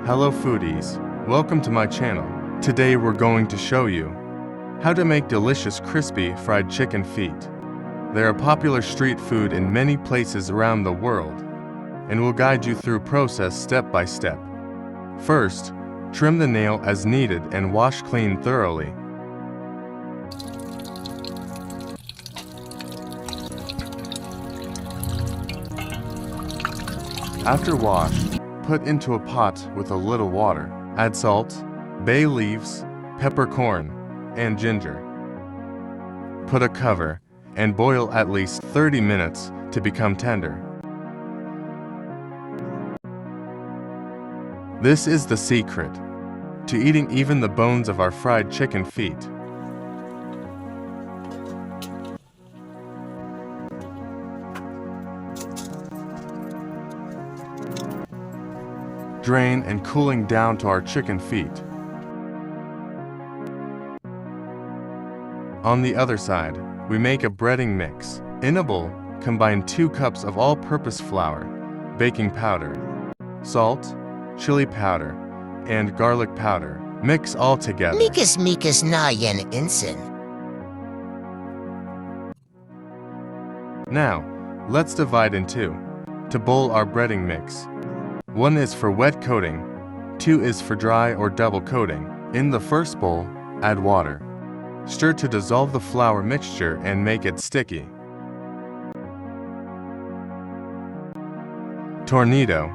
Hello foodies, welcome to my channel. Today we're going to show you how to make delicious crispy fried chicken feet. They are popular street food in many places around the world, and we'll guide you through process step by step. First, trim the nail as needed and wash clean thoroughly. After wash, put into a pot with a little water. Add salt, bay leaves, peppercorn, and ginger. Put a cover and boil at least 30 minutes to become tender. This is the secret to eating even the bones of our fried chicken feet. Drain and cooling down to our chicken feet. On the other side, we make a breading mix. In a bowl, combine 2 cups of all-purpose flour, baking powder, salt, chili powder, and garlic powder. Mix all together. Mikas na yan insin. Now, let's divide in 2 to bowl our breading mix. 1 is for wet coating, 2 is for dry or double coating. In the first bowl, add water. Stir to dissolve the flour mixture and make it sticky. Tornado.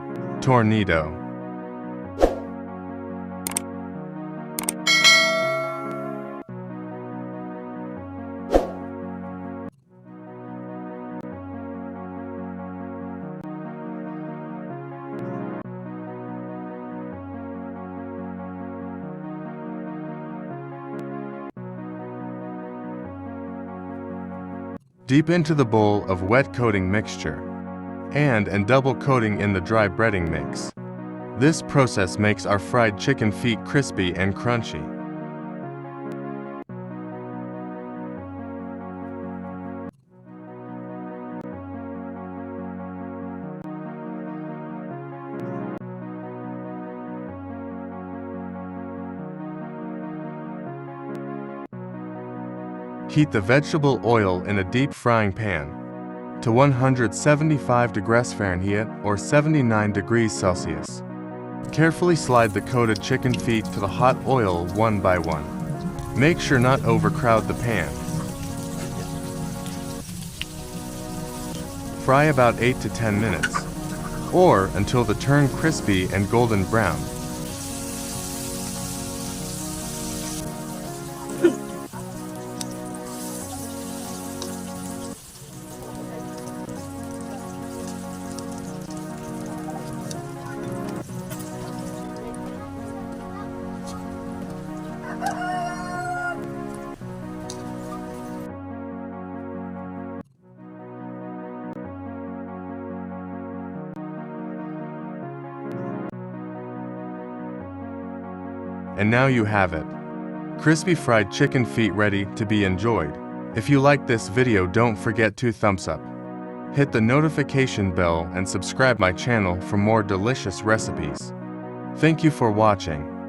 Deep into the bowl of wet coating mixture, and double coating in the dry breading mix. This process makes our fried chicken feet crispy and crunchy. Heat the vegetable oil in a deep frying pan to 175 degrees Fahrenheit or 79 degrees Celsius. Carefully slide the coated chicken feet to the hot oil one by one. Make sure not overcrowd the pan. Fry about 8 to 10 minutes, or until they turn crispy and golden brown. And now you have it. Crispy fried chicken feet ready to be enjoyed. If you like this video, don't forget to thumbs up. Hit the notification bell and subscribe my channel for more delicious recipes. Thank you for watching.